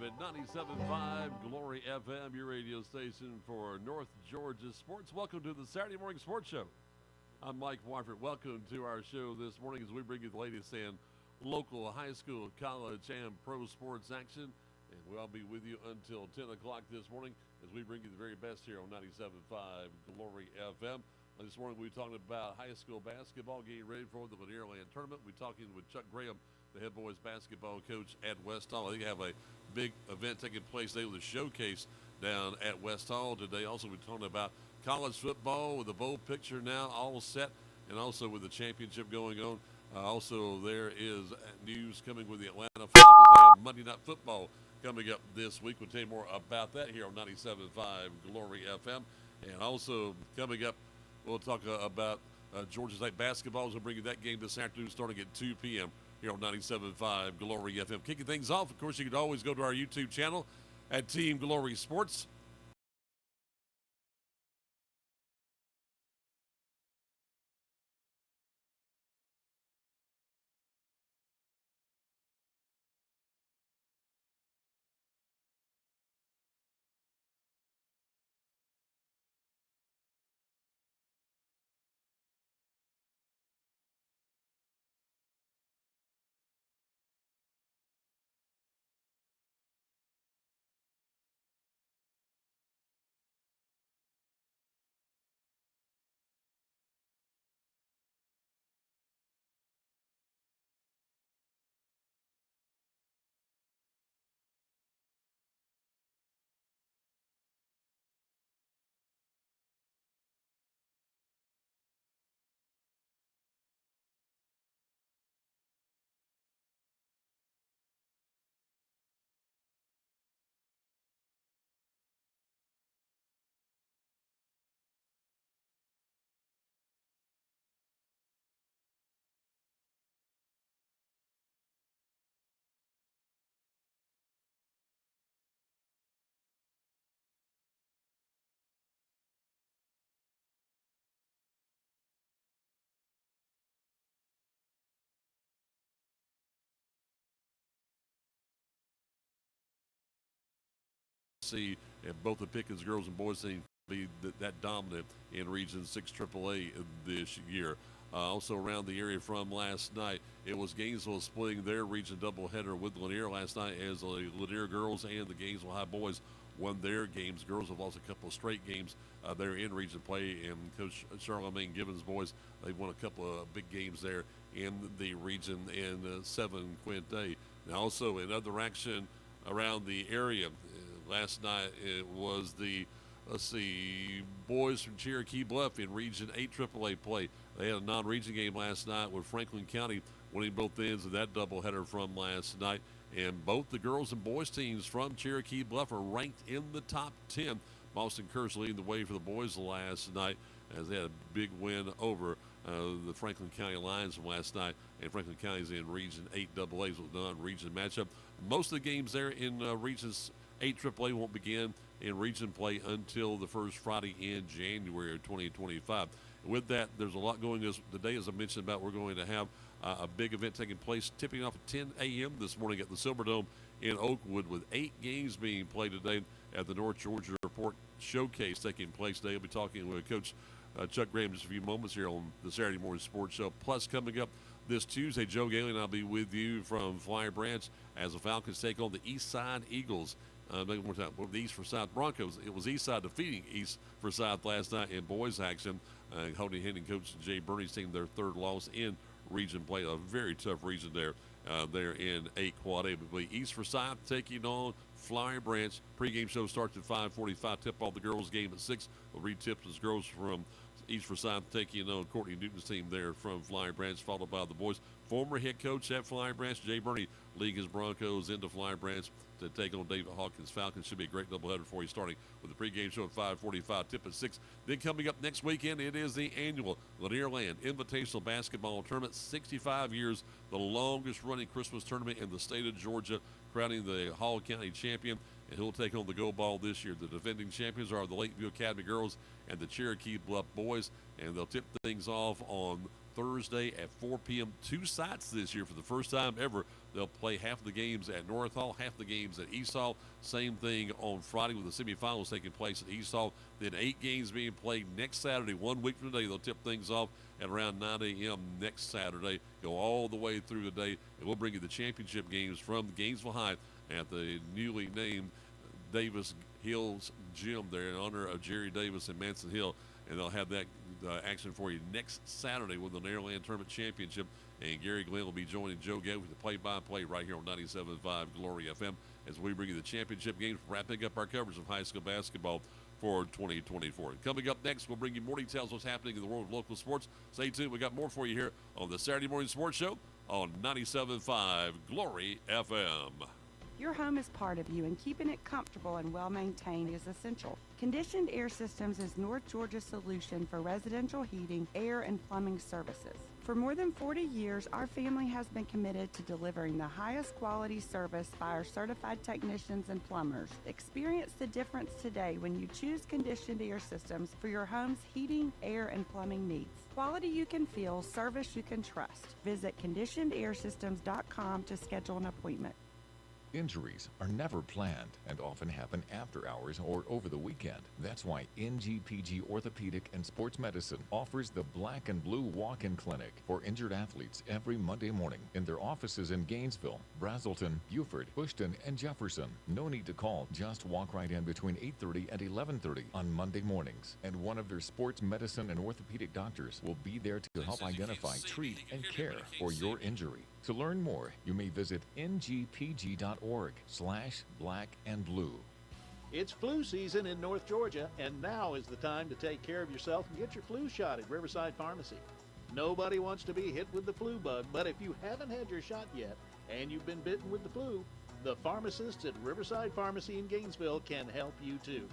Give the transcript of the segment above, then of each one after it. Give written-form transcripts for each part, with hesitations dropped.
at 97.5 Glory FM, your radio station for North Georgia sports. Welcome to the Saturday Morning Sports Show. I'm Mike Wofford. Welcome to our show this morning as we bring you the latest in local high school, college, and pro sports action. And we'll be with you until 10 o'clock this morning as we bring you the very best here on 97.5 Glory FM. This morning we're talking about high school basketball getting ready for the Lanierland tournament. We're talking with Chuck Graham, the head boys basketball coach at West Hall. They have a big event taking place today with a showcase down at West Hall today. Also, we're talking about college football with the bowl picture now all set, and also with the championship going on. Also, there is news coming with the Atlanta Falcons. They have Monday Night Football coming up this week. We'll tell you more about that here on 97.5 Glory FM. And also coming up, we'll talk about Georgia State basketball. We'll bring you that game this afternoon starting at 2 p.m. here on 97.5 Glory FM. Kicking things off, of course, you can always go to our YouTube channel at Team Glory Sports. See, and both the Pickens girls and boys team be that dominant in Region 6 AAA this year. Also around the area from last night, it was Gainesville splitting their region doubleheader with Lanier last night as the Lanier girls and the Gainesville High boys won their games. Girls have lost a couple of straight games. They're in region play, and Coach Charlemagne Gibbons' boys, they've won a couple of big games there in the region in 7 Quinte. And also in other action around the area, last night it was the, boys from Cherokee Bluff in Region 8 AAA play. They had a non-region game last night with Franklin County winning both ends of that doubleheader from last night. And both the girls and boys teams from Cherokee Bluff are ranked in the top 10. Boston Curse leading the way for the boys last night as they had a big win over the Franklin County Lions from last night. And Franklin County is in Region 8 AA, so non-region matchup. Most of the games there in Regions 8 AAA won't begin in region play until the first Friday in January of 2025. With that, there's a lot going on today, as I mentioned about. We're going to have a big event taking place, tipping off at 10 a.m. this morning at the Silverdome in Oakwood, with 8 games being played today at the North Georgia Report Showcase taking place today. I'll be talking with Coach Chuck Graham in just a few moments here on the Saturday Morning Sports Show. Plus, coming up this Tuesday, Joe Gailey and I'll be with you from Flyer Branch as the Falcons take on the East Side Eagles. One more time, the East Forsyth Broncos. It was East Side defeating East Forsyth last night in boys action. Holding Henning coach Jay Burney's team their third loss in region play. A very tough region there. There in 8 Quad A. But East Forsyth taking on Flyer Branch. Pre-game show starts at 5:45. Tip off the girls game at 6. We'll read tips as girls from East Forsyth taking on Courtney Newton's team there from Flyer Branch, followed by the boys. Former head coach at Flyer Branch, Jay Burney, leading his Broncos into Flyer Branch to take on David Hawkins. Falcons should be a great doubleheader for you, starting with the pregame show at 5:45, tip at 6. Then coming up next weekend, it is the annual Lanierland Invitational Basketball Tournament. 65 years, the longest running Christmas tournament in the state of Georgia, crowning the Hall County champion. And he'll take on the Go Ball this year. The defending champions are the Lakeview Academy girls and the Cherokee Bluff boys. And they'll tip things off on Thursday at 4 p.m. Two sites this year for the first time ever. They'll play half the games at North Hall, half the games at East Hall. Same thing on Friday with the semifinals taking place at East Hall. Then 8 games being played next Saturday, 1 week from today. They'll tip things off at around 9 a.m. next Saturday. Go all the way through the day, and we'll bring you the championship games from Gainesville High at the newly named Davis Hills Gym there in honor of Jerry Davis and Manson Hill. And they'll have that action for you next Saturday with the Narrowland Tournament Championship. And Gary Glenn will be joining Joe Gay with the play-by-play right here on 97.5 Glory FM as we bring you the championship games, wrapping up our coverage of high school basketball for 2024. Coming up next, we'll bring you more details of what's happening in the world of local sports. Stay tuned. We got more for you here on the Saturday Morning Sports Show on 97.5 Glory FM. Your home is part of you, and keeping it comfortable and well-maintained is essential. Conditioned Air Systems is North Georgia's solution for residential heating, air, and plumbing services. For more than 40 years, our family has been committed to delivering the highest quality service by our certified technicians and plumbers. Experience the difference today when you choose Conditioned Air Systems for your home's heating, air, and plumbing needs. Quality you can feel, service you can trust. Visit conditionedairsystems.com to schedule an appointment. Injuries are never planned and often happen after hours or over the weekend. That's why NGPG Orthopedic and Sports Medicine offers the Black and Blue Walk-In Clinic for injured athletes every Monday morning in their offices in Gainesville, Brazelton, Beaufort, Bushton, and Jefferson. No need to call. Just walk right in between 8:30 and 11:30 on Monday mornings. And one of their sports medicine and orthopedic doctors will be there to help identify, treat, and care for your injury. To learn more, you may visit ngpg.org/blackandblue. It's flu season in North Georgia, and now is the time to take care of yourself and get your flu shot at Riverside Pharmacy. Nobody wants to be hit with the flu bug, but if you haven't had your shot yet and you've been bitten with the flu, the pharmacists at Riverside Pharmacy in Gainesville can help you too.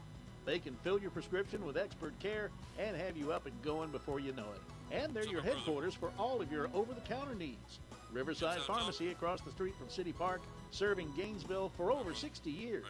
They can fill your prescription with expert care and have you up and going before you know it. And they're your headquarters for all of your over-the-counter needs. Riverside Pharmacy across the street from City Park, serving Gainesville for over 60 years.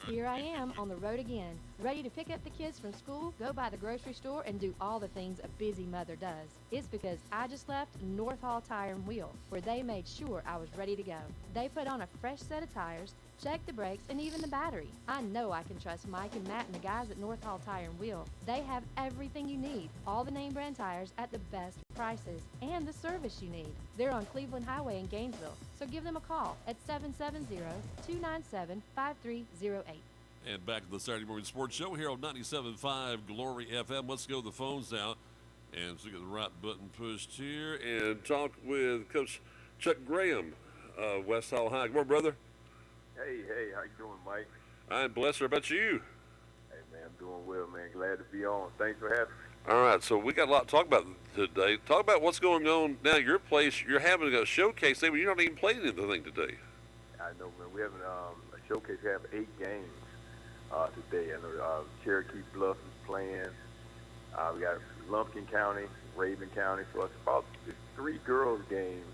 Here I am on the road again, ready to pick up the kids from school, go by the grocery store, and do all the things a busy mother does. It's because I just left North Hall Tire and Wheel, where they made sure I was ready to go. They put on a fresh set of tires, checked the brakes, and even the battery. I know I can trust Mike and Matt and the guys at North Hall Tire and Wheel. They have everything you need, all the name brand tires at the best prices, and the service you need. They're on Cleveland Highway in Gainesville, so give them a call at 770-297-5308. And back to the Saturday Morning Sports Show here on 97.5 Glory FM. Let's go to the phones now. And so we get the right button pushed here and talk with Coach Chuck Graham of West Hall High. Good morning, brother. Hey, how you doing, Mike? I'm blessed. How about you? Hey, man, I'm doing well, man. Glad to be on. Thanks for having me. All right, so we got a lot to talk about today. Talk about what's going on now. Your place, you're having a showcase there, but you're not even playing anything today. I know, man. We have a showcase. We have 8 games today. I know Cherokee Bluff is playing. We got Lumpkin County, Raven County. So it's about 3 girls games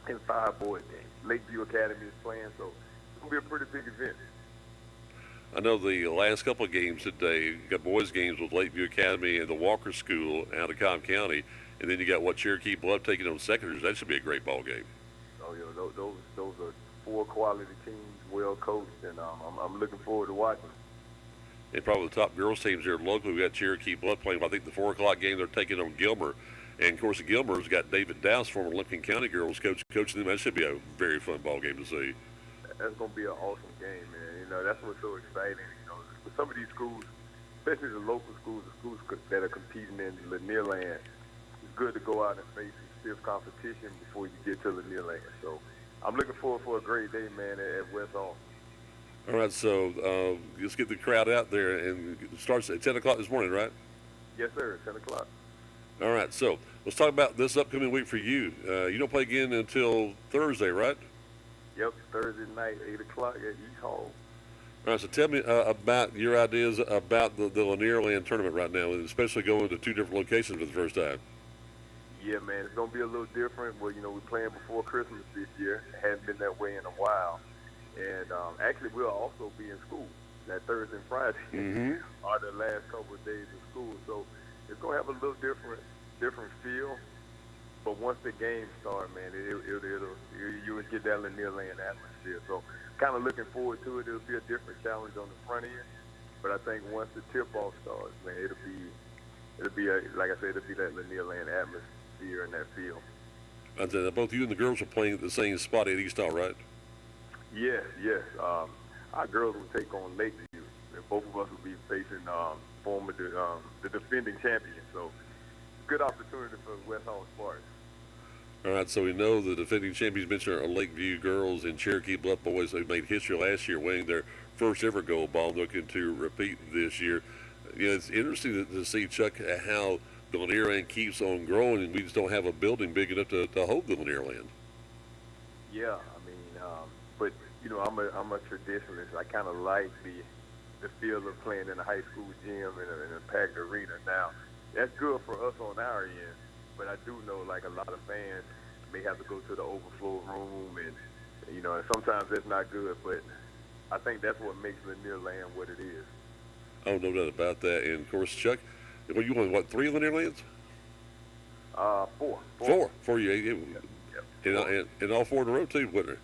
and 5 boys games. Lakeview Academy is playing, so it's going to be a pretty big event. I know the last couple of games today, you got boys games with Lakeview Academy and the Walker School out of Cobb County, and then you got Cherokee Bluff taking on Seconders. That should be a great ball game. Oh, yeah, those are 4 quality teams, well coached, and I'm looking forward to watching. And probably the top girls teams here locally. We got Cherokee Bluff playing. I think the 4 o'clock game they're taking on Gilmer. And, of course, the Gilmer's got David Dowse, former Lincoln County girls, coaching them. That should be a very fun ball game to see. That's going to be an awesome game, man. You know, that's what's so exciting. You know, for some of these schools, especially the local schools, the schools that are competing in Lanier Land, it's good to go out and face stiff competition before you get to Lanier Land. So I'm looking forward for a great day, man, at West Hall. All right, so let's get the crowd out there. And it starts at 10 o'clock this morning, right? Yes, sir, 10 o'clock. All right, so let's talk about this upcoming week for you. You don't play again until Thursday, right? Yep, Thursday night, 8 o'clock at East Hall. All right, so tell me about your ideas about the Lanier Land tournament right now, and especially going to 2 different locations for the first time. Yeah, man, it's going to be a little different. Well, you know, we're playing before Christmas this year. It hasn't been that way in a while. And actually, we'll also be in school. That Thursday and Friday are the last couple of days of school. So it's going to have a little different different feel. But once the game starts, man, you will get that Lanier Land atmosphere. So kind of looking forward to it. It'll be a different challenge on the front end. But I think once the tip-off starts, man, like I said, it'll be that Lanier Land atmosphere and that feel. And both you and the girls are playing at the same spot at East Hall, right? Yes, yes. Our girls will take on Lakeview, and both of us will be facing the defending champion. So, good opportunity for West Hall Spartans. All right, so we know the defending champions mentioned are Lakeview girls and Cherokee Bluff boys. They made history last year, winning their first ever gold ball, looking to repeat this year. It's interesting to see, Chuck, how the Lanier Land keeps on growing, and we just don't have a building big enough to hold the Lanier Land. Yeah, I mean, but I'm a traditionalist. I kind of like the feel of playing in a high school gym in a packed arena. Now, that's good for us on our end, but I do know like a lot of fans may have to go to the overflow room, and and sometimes that's not good. But I think that's what makes Lanier Land what it is. Oh, no doubt about that. And of course, Chuck, well, you won 3 Lanier Lands? Four. Four. Yep. And all 4 in a row too, wasn't it?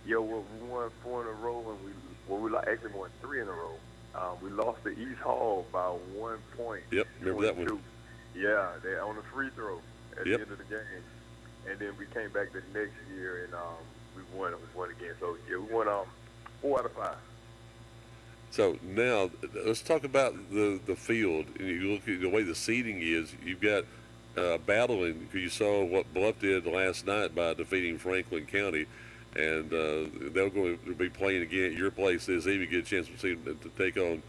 Yeah, well, we won 4 in a row, and we actually won 3 in a row. We lost to East Hall by 1 point. Yep, remember that one. Yeah, they on a free throw at Yep. the end of the game, and then we came back the next year and we won again. So yeah, we won 4 out of 5. So now let's talk about the field. You look at the way the seating is. You've got battling, because you saw what Bluff did last night by defeating Franklin County, and they're going to be playing again at your place this evening. Get a chance to see them to take on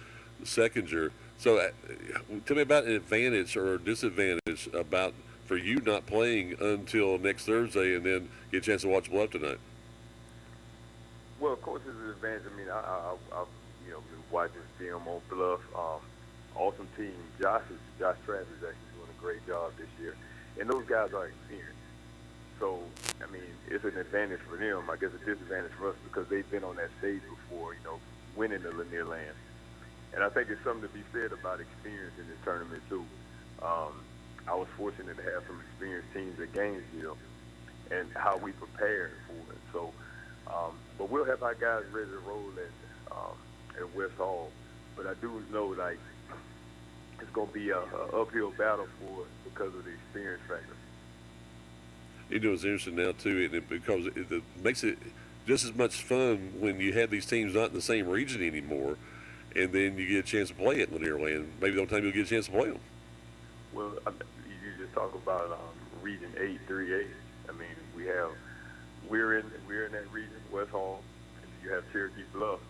Seconder. So tell me about an advantage or disadvantage about for you not playing until next Thursday, and then get a chance to watch Bluff tonight. Well, of course, it's an advantage. I mean, I've been watching film on Bluff. Awesome team. Josh Travis is actually doing a great job this year, and those guys are experienced. So, I mean, it's an advantage for them. I guess a disadvantage for us because they've been on that stage before, winning the Lanier Land. And I think it's something to be said about experience in this tournament, too. I was fortunate to have some experienced teams at Gainesville and how we prepared for it. So, but we'll have our guys ready to roll at West Hall. But I do know, like, it's going to be an uphill battle for us because of the experience factor. It's interesting now too, because it makes it just as much fun when you have these teams not in the same region anymore, and then you get a chance to play at Lanier Land. Maybe the only time you'll get a chance to play them. Well, you just talk about Region 8, 3A. I mean, we're in that region, West Hall, and you have Cherokee Bluff,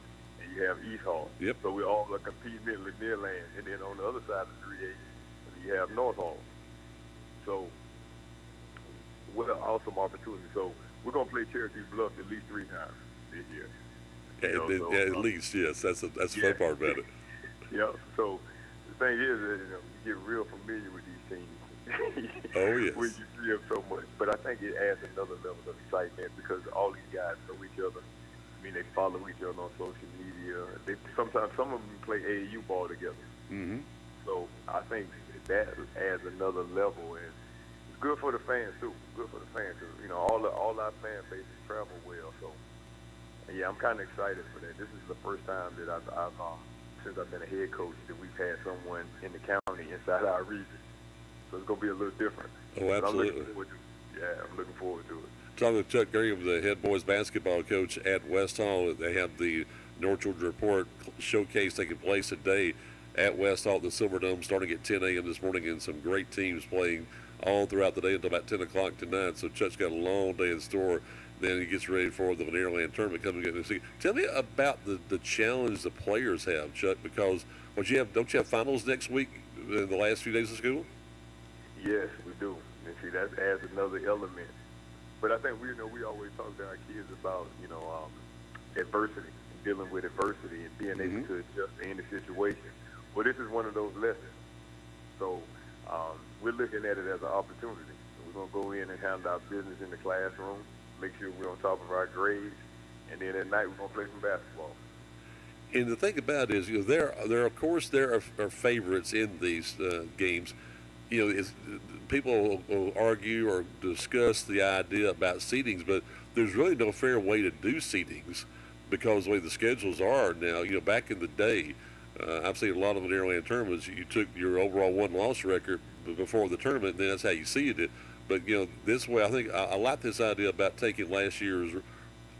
and you have East Hall. Yep. So we all are competing in Lanier Land, and then on the other side of 3A, you have North Hall. So what an awesome opportunity. So we're going to play Cherokee Bluff at least 3 times this year. At least, yes. That's the fun part about it. Yeah. So the thing is that, you get real familiar with these teams. Oh, yes. When you see them so much. But I think it adds another level of excitement because all these guys know each other. I mean, they follow each other on social media. Sometimes some of them play AAU ball together. Mm-hmm. So I think that adds another level, and it's good for the fans too. Good for the fans because all our fan bases travel well. So yeah, I'm kind of excited for that. This is the first time that I've since I've been a head coach that we've had someone in the county inside our region. So it's going to be a little different. Oh, absolutely. I'm looking forward to it. Talking with Chuck Graham, the head boys basketball coach at West Hall. They have the North Georgia Report showcase taking place today at West Hall at the Silver Dome, starting at 10 a.m. this morning, and some great teams playing all throughout the day until about 10 o'clock tonight. So Chuck's got a long day in store. Then he gets ready for the Lanier Land tournament coming in. Tell me about the challenge the players have, Chuck, because don't you have finals next week in the last few days of school? Yes, we do. And see, that adds another element. But I think we always talk to our kids about adversity, and dealing with adversity, and being able to adjust to any situation. Well, this is one of those lessons. So we're looking at it as an opportunity. We're going to go in and handle our business in the classroom, make sure we're on top of our grades, and then at night we're going to play some basketball. And the thing about it is, there are favorites in these games. it's, people will argue or discuss the idea about seedings, but there's really no fair way to do seedings because the way the schedules are now. Back in the day, I've seen a lot of the Nearland tournaments. You took your overall win-loss record before the tournament, and then that's how you seeded it. But this way, I think I like this idea about taking last year's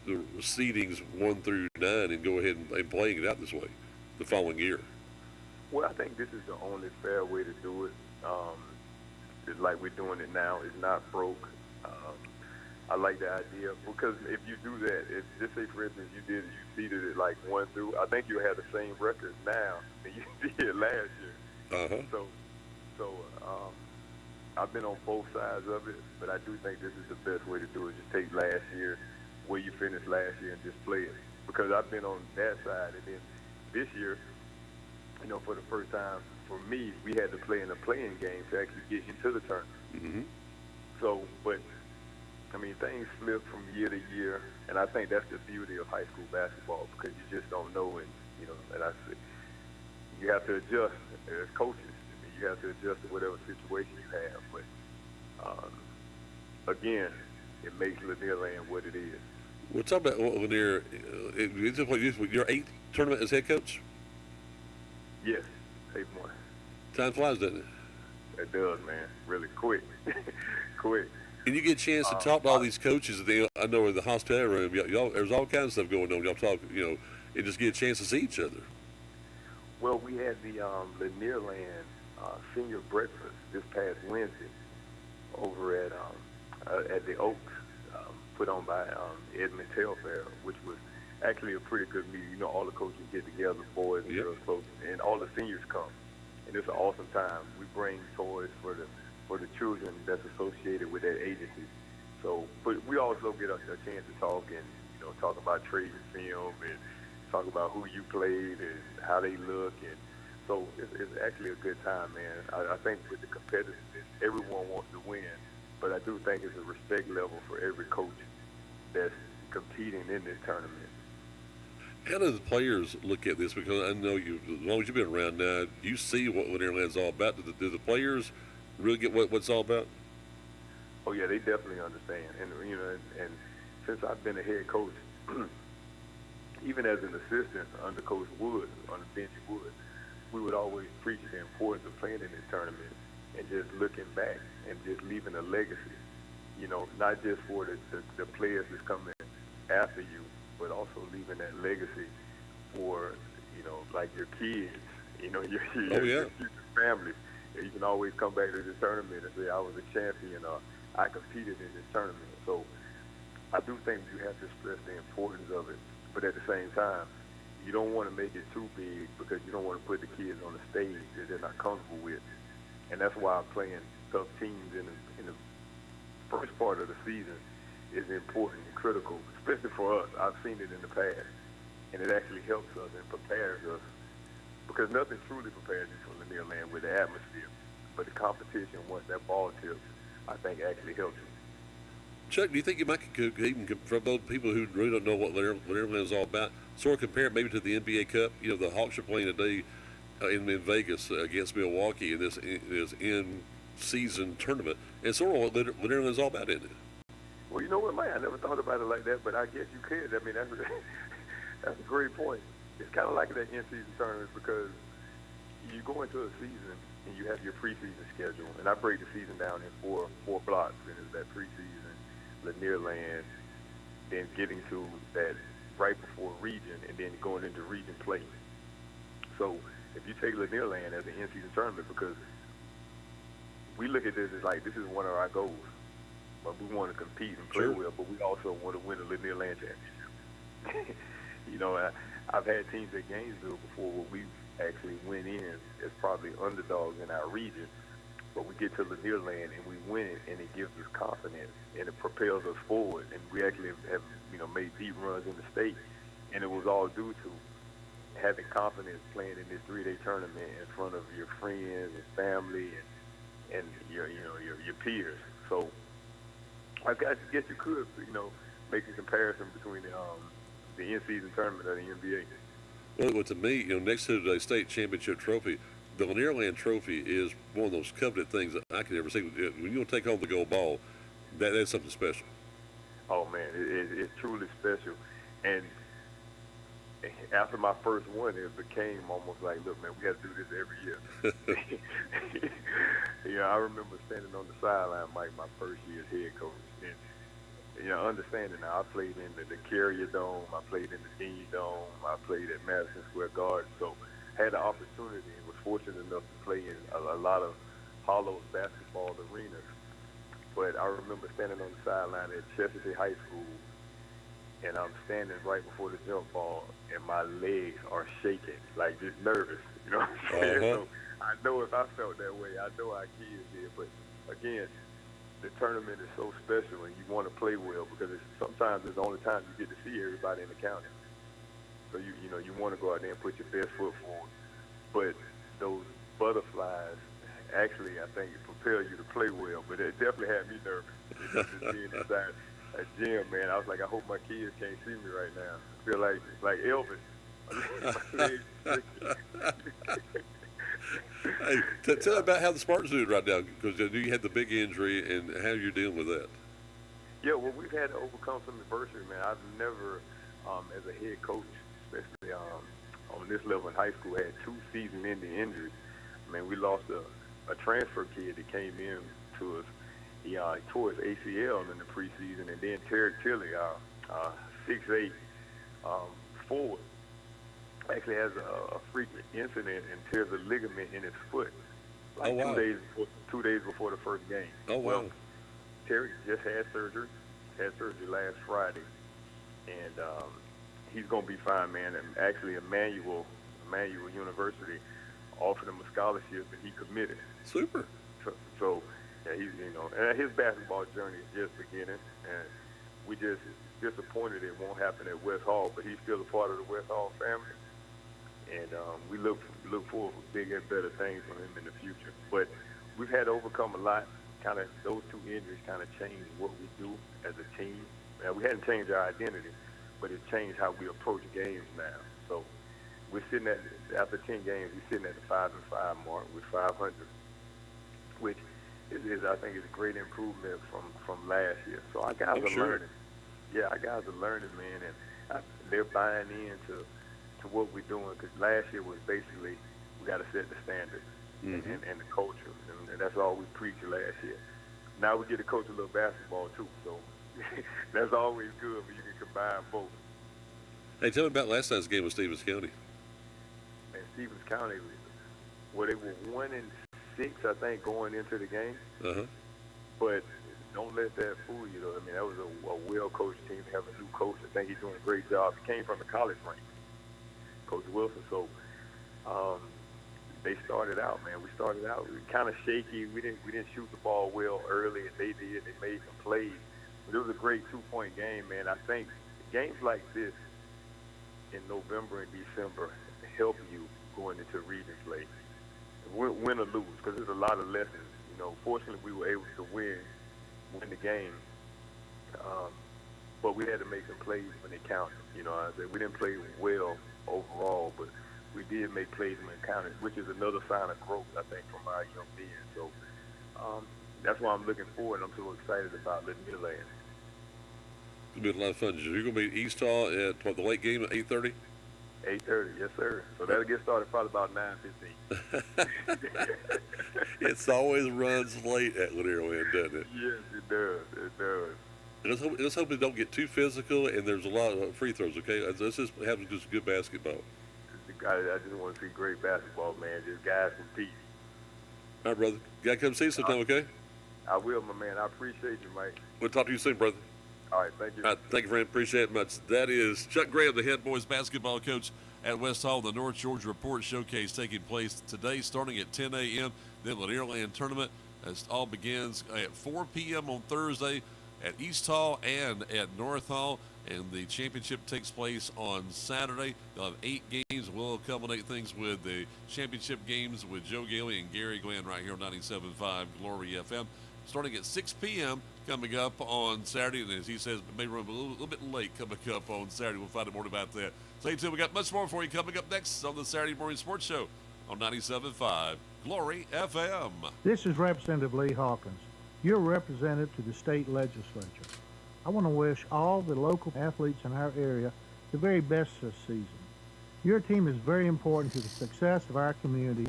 the seedings 1 through 9 and go ahead and playing it out this way the following year. Well, I think this is the only fair way to do it. It's like we're doing it now. It's not broke. I like the idea because if you do that, if just say for instance you seeded it like 1 through, I think you'll have the same record now than you did last year. So I've been on both sides of it, but I do think this is the best way to do it. Just take last year, where you finished last year, and just play it. Because I've been on that side, and then this year, for the first time for me, we had to play in a playing game to actually get into the tournament. Mm-hmm. So, but I mean, things flip from year to year, and I think that's the beauty of high school basketball because you just don't know, and you have to adjust as coaches. You have to adjust to whatever situation you have. But again, it makes Lanierland what it is. We'll talk about Lanier. Your 8th tournament as head coach? Yes, 8th one. Time flies, doesn't it? It does, man. Really quick. Quick. And you get a chance to talk to all these coaches. I know in the hospitality room, y'all, there's all kinds of stuff going on. Y'all talk, and just get a chance to see each other. Well, we had the Lanierland senior breakfast this past Wednesday over at the Oaks, put on by Edmund Telfair, which was actually a pretty good meeting. All the coaches get together, boys and girls coaches, and all the seniors come. And it's an awesome time. We bring toys for the children that's associated with that agency. So, but we also get a chance to talk and talk about trading film and talk about who you played and how they look, and so it's actually a good time, man. I think with the competitiveness, everyone wants to win, but I do think it's a respect level for every coach that's competing in this tournament. How do the players look at this? Because I know as long as you've been around now, you see what Lanierland's all about. Do the players really get what it's all about? Oh yeah, they definitely understand, and and since I've been a head coach, even as an assistant under Coach Wood, under Benji Wood, we would always preach the importance of playing in this tournament and just looking back and just leaving a legacy. Not just for the players that's coming after you, but also leaving that legacy for like your kids, your future families. You can always come back to this tournament and say, I was a champion, or I competed in this tournament. So I do think you have to stress the importance of it, but at the same time, you don't want to make it too big because you don't want to put the kids on the stage that they're not comfortable with. And that's why playing tough teams in the first part of the season is important and critical, especially for us. I've seen it in the past, and it actually helps us and prepares us because nothing truly prepares you for Lanierland with the atmosphere. But the competition, once that ball tips, I think actually helps you. Chuck, do you think you might even from those people who really don't know what Lanierland is all about, sort of compare it maybe to the NBA Cup? The Hawks are playing today in Vegas against Milwaukee in this in-season tournament, and sort of what Lanierland is all about, isn't it? Well, you know what, man? I never thought about it like that, but I guess you could. I mean, that's a great point. It's kind of like that in-season tournament because you go into a season and you have your preseason schedule, and I break the season down in four blocks, and it's that preseason, Lanierland, then getting to that right before region, and then going into region play. So if you take Lanierland as an in-season tournament, because we look at this as like this is one of our goals, but we want to compete and play well, but we also want to win the Lanierland championship. I've had teams at Gainesville before where we actually went in as probably underdogs in our region, but we get to Lanierland and we win it, and it gives us confidence and it propels us forward, and we actually have made deep runs in the state, and it was all due to having confidence playing in this 3-day tournament in front of your friends and family and your peers. So I guess you could make a comparison between the in-season tournament and the NBA. Well, to me, next to the state championship trophy, the Lanier Land Trophy is one of those coveted things that I can never see. When you take home the gold ball, that's something special. Oh man, it's truly special. And after my first one, it became almost like, look, man, we got to do this every year. I remember standing on the sideline, Mike, my first year as head coach, and understanding now, I played in the Carrier Dome, I played in the Dean Dome, I played at Madison Square Garden, so I had the opportunity and was fortunate enough to play in a lot of hollow basketball arenas. But I remember standing on the sideline at Chesapeake High School, and I'm standing right before the jump ball, and my legs are shaking, like just nervous. You know what I'm saying? So I know if I felt that way, I know our kids did. But again, the tournament is so special, and you want to play well because sometimes it's the only time you get to see everybody in the county. So you want to go out there and put your best foot forward. But those butterflies actually, I think, prepare you to play well. But it definitely had me nervous. Just being inside a gym, man. I was like, I hope my kids can't see me right now. I feel like Elvis. Hey, tell me about how the Spartans doing right now, because you had the big injury, and how you're dealing with that. Yeah, well, we've had to overcome some adversity, man. I've never, as a head coach, especially on this level in high school, had 2 season-ending injuries. I mean, we lost a transfer kid that came in to us. He tore his ACL in the preseason, and then Terry Tilley, 6'8" forward, actually has a freak incident and tears a ligament in his foot. Like 2 days before the first game. Oh, wow. Well, Terry just had surgery last Friday, and he's going to be fine, man. And actually, Emmanuel University offered him a scholarship, and he committed. Super. So yeah, he's, and his basketball journey is just beginning, and we just disappointed it won't happen at West Hall, but he's still a part of the West Hall family, and we look forward to bigger and better things for him in the future. But we've had to overcome a lot. Kind of those 2 injuries kind of changed what we do as a team. Now, we hadn't changed our identity, but it changed how we approach games now. So we're sitting at, after 10 games, we're sitting at the 5-5 mark with 500, which is I think is a great improvement from last year. So our guys are learning. Yeah, our guys are learning, man, and they're buying into what we're doing, because last year was basically we got to set the standard and the culture, and that's all we preached last year. Now we get to coach a little basketball too, so that's always good when you can combine both. Hey, tell me about last night's game with Stevens County. And Stevens County, well, they were 1-6, I think, going into the game. But don't let that fool you, though. I mean, that was a well-coached team. They have a new coach. I think he's doing a great job. He came from the college rank, Coach Wilson. So they started out, man. We started out. We were kind of shaky. We didn't shoot the ball well early, and they did. They made some plays. But it was a great 2-point game, man. I think games like this in November and December help you going into region play, win or lose, because there's a lot of lessons. Fortunately, we were able to win the game, but we had to make some plays when it counted. I said we didn't play well overall, but we did make plays when it counted, which is another sign of growth, I think, from our young men. So that's why I'm looking forward, and I'm so excited about Lanier Land. It's been a lot of fun. You're going to be at East Hall at the late game at 8:30? 8:30, yes, sir. So that'll get started probably about 9:15. It always runs late at Lanier Land, doesn't it? Yes, it does. It does. And let's hope they don't get too physical, and there's a lot of free throws, okay? Let's just have just good basketball. I just want to see great basketball, man. Just guys compete. All right, brother. Got to come see you sometime, okay? I will, my man. I appreciate you, Mike. We'll talk to you soon, brother. All right, thank you. All right, thank you, friend. Appreciate it much. That is Chuck Graham, the head boys basketball coach at West Hall. The North Georgia Report Showcase taking place today, starting at 10 a.m. Then Lanier Land Tournament. It all begins at 4 p.m. on Thursday at East Hall and at North Hall. And the championship takes place on Saturday. They'll have 8 games. We'll accommodate things with the championship games with Joe Gailey and Gary Glenn right here on 97.5 Glory FM. Starting at 6 p.m. coming up on Saturday. And as he says, it may run a little bit late coming up on Saturday. We'll find out more about that. Stay tuned. We got much more for you coming up next on the Saturday Morning Sports Show on 97.5 Glory FM. This is Representative Lee Hawkins, your representative to the state legislature. I want to wish all the local athletes in our area the very best this season. Your team is very important to the success of our community,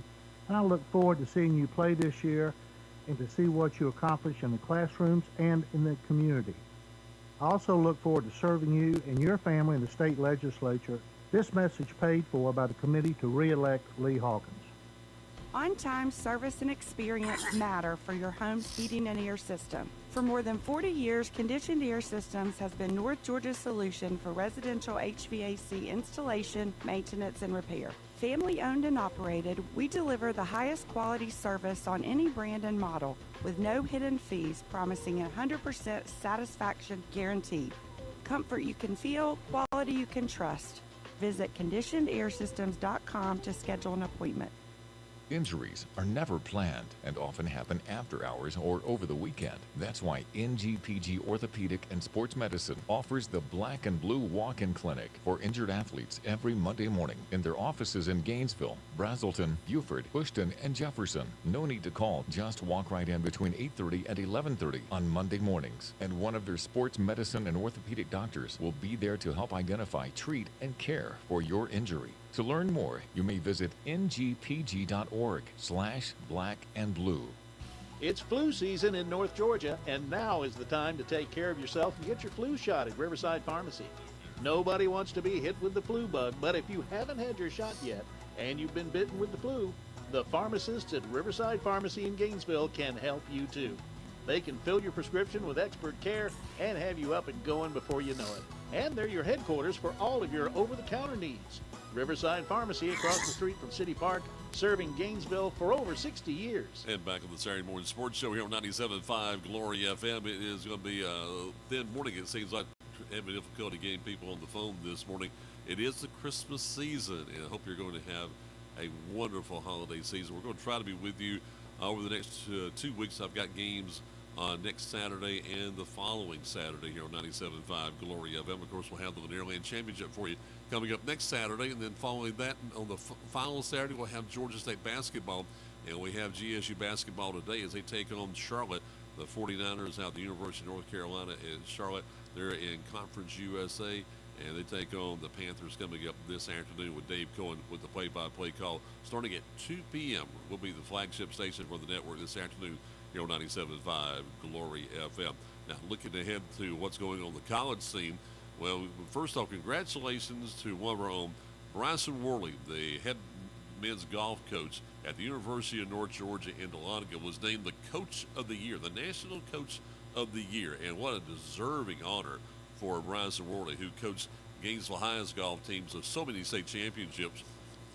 and I look forward to seeing you play this year and to see what you accomplish in the classrooms and in the community. I also look forward to serving you and your family in the state legislature. This message paid for by the committee to re-elect Lee Hawkins. On-time service and experience matter for your home's heating and air system. For more than 40 years, Conditioned Air Systems has been North Georgia's solution for residential HVAC installation, maintenance, and repair. Family owned and operated, we deliver the highest quality service on any brand and model with no hidden fees, promising 100% satisfaction guaranteed. Comfort you can feel, quality you can trust. Visit conditionedairsystems.com to schedule an appointment. Injuries are never planned and often happen after hours or over the weekend. That's why NGPG Orthopedic and Sports Medicine offers the Black and Blue Walk-In Clinic for injured athletes every Monday morning in their offices in Gainesville, Brazelton, Wofford, Bushton, and Jefferson. No need to call. Just walk right in between 8:30 and 11:30 on Monday mornings, and one of their sports medicine and orthopedic doctors will be there to help identify, treat, and care for your injury. To learn more, you may visit ngpg.org/blackandblue. It's flu season in North Georgia, and now is the time to take care of yourself and get your flu shot at Riverside Pharmacy. Nobody wants to be hit with the flu bug, but if you haven't had your shot yet and you've been bitten with the flu, the pharmacists at Riverside Pharmacy in Gainesville can help you too. They can fill your prescription with expert care and have you up and going before you know it. And they're your headquarters for all of your over-the-counter needs. Riverside Pharmacy across the street from City Park, serving Gainesville for over 60 years. And back on the Saturday Morning Sports Show here on 97.5 Glory FM. It is going to be a thin morning. It seems like having difficulty getting people on the phone this morning. It is the Christmas season, and I hope you're going to have a wonderful holiday season. We're going to try to be with you over the next 2 weeks. I've got games next Saturday and the following Saturday here on 97.5 Glory FM. Of course, we'll have the Lanier Championship for you coming up next Saturday, and then following that, on the final Saturday, we'll have Georgia State basketball, and we have GSU basketball today as they take on Charlotte. The 49ers out of the University of North Carolina in Charlotte. They're in Conference USA, and they take on the Panthers coming up this afternoon with Dave Cohen with the play-by-play call. Starting at 2 p.m. will be the flagship station for the network this afternoon here on 97.5 Glory FM. Now, looking ahead to what's going on the college scene, well, first off, congratulations to one of our own, Bryson Worley, the head men's golf coach at the University of North Georgia in Dahlonega, was named the Coach of the Year, the National Coach of the Year. And what a deserving honor for Bryson Worley, who coached Gainesville High's golf teams of so many state championships.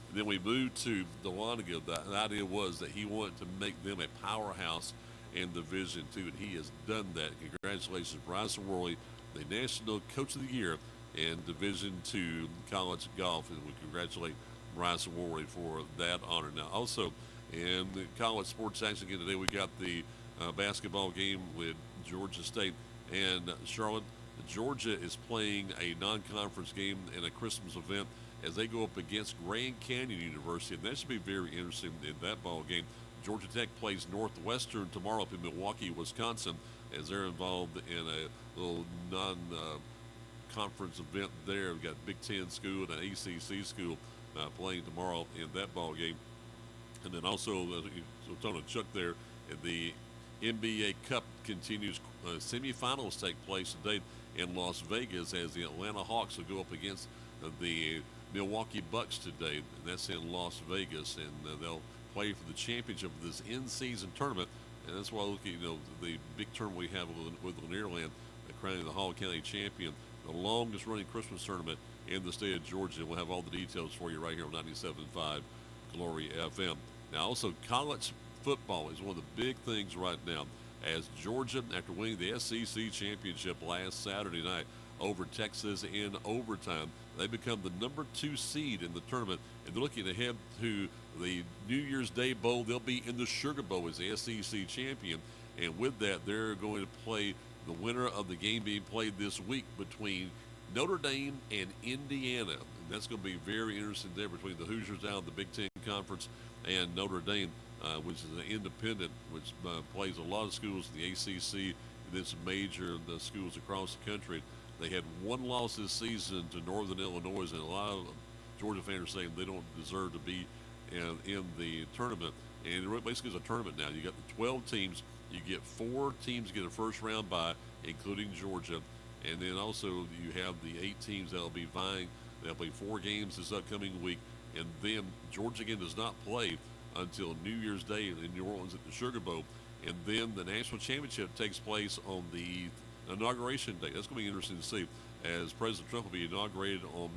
And then we moved to Dahlonega. The idea was that he wanted to make them a powerhouse in Division II, and he has done that. Congratulations, Bryson Worley, the National Coach of the Year in Division II college golf, and we congratulate Bryson Worley for that honor. Now, also in the college sports action again today, we got the basketball game with Georgia State and Charlotte. Georgia is playing a non-conference game in a Christmas event as they go up against Grand Canyon University, and that should be very interesting in that ball game. Georgia Tech plays Northwestern tomorrow up in Milwaukee, Wisconsin, as they're involved in a little non-conference event there. We've got Big Ten school and an ACC school playing tomorrow in that ball game. And then also, talking to Chuck there, the NBA Cup continues. Semifinals take place today in Las Vegas as the Atlanta Hawks will go up against the Milwaukee Bucks today. And that's in Las Vegas, and they'll play for the championship of this in-season tournament. And that's why I look at, the big tournament we have with Lanierland, crowning the Hall County champion, the longest running Christmas tournament in the state of Georgia. We'll have all the details for you right here on 97.5 Glory FM. Now, also, college football is one of the big things right now, as Georgia, after winning the SEC championship last Saturday night over Texas in overtime, they become the number 2 seed in the tournament, and they're looking ahead to the New Year's Day Bowl. They'll be in the Sugar Bowl as the SEC champion, and with that, they're going to play the winner of the game being played this week between Notre Dame and Indiana. And that's going to be very interesting there between the Hoosiers out of the Big Ten Conference, and Notre Dame, which is an independent, which plays a lot of schools in the ACC, and then some major schools across the country. They had one loss this season to Northern Illinois, and a lot of Georgia fans are saying they don't deserve to be in the tournament. And it basically is a tournament now. You got the 12 teams. You get 4 teams get a first round bye, including Georgia. And then also you have the 8 teams that'll be vying. They'll play 4 games this upcoming week. And then Georgia again does not play until New Year's Day in New Orleans at the Sugar Bowl. And then the national championship takes place on the inauguration day. That's going to be interesting to see, as President Trump will be inaugurated on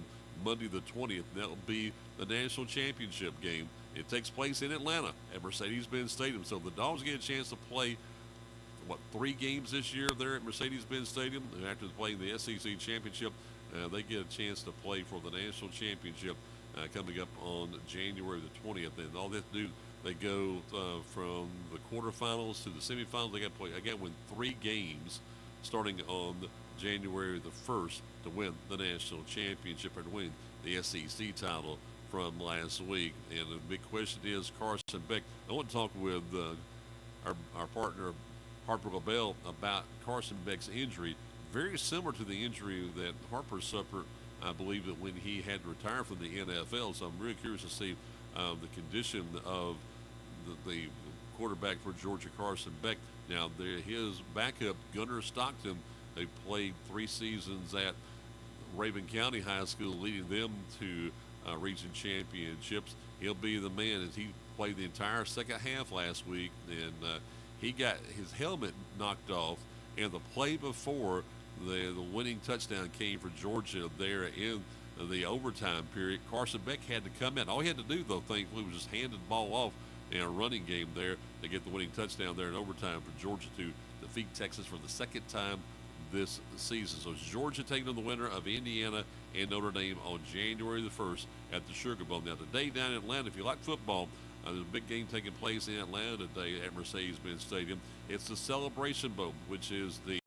Monday the 20th. That will be the national championship game. It takes place in Atlanta at Mercedes-Benz Stadium. So the Dogs get a chance to play, 3 games this year there at Mercedes-Benz Stadium. And after playing the SEC championship, they get a chance to play for the national championship coming up on January the 20th. And all they have to do, they go from the quarterfinals to the semifinals. They got to play again, win 3 games starting on January the 1st to win the national championship or to win the SEC title from last week. And the big question is Carson Beck. I want to talk with our partner Harper LaBelle about Carson Beck's injury. Very similar to the injury that Harper suffered, I believe, that when he had to retire from the NFL. So I'm really curious to see the condition of the quarterback for Georgia, Carson Beck. Now, his backup, Gunnar Stockton, they played 3 seasons at Raven County High School, leading them to region championships. He'll be the man, as he played the entire second half last week, and he got his helmet knocked off, and the play before the winning touchdown came for Georgia there in the overtime period. Carson Beck had to come in. All he had to do, though, thankfully, was just hand the ball off in a running game there to get the winning touchdown there in overtime for Georgia to defeat Texas for the second time this season. So Georgia taking on the winner of Indiana and Notre Dame on January the 1st at the Sugar Bowl. Now today down in Atlanta, if you like football, there's a big game taking place in Atlanta today at Mercedes-Benz Stadium. It's the Celebration Bowl, which is the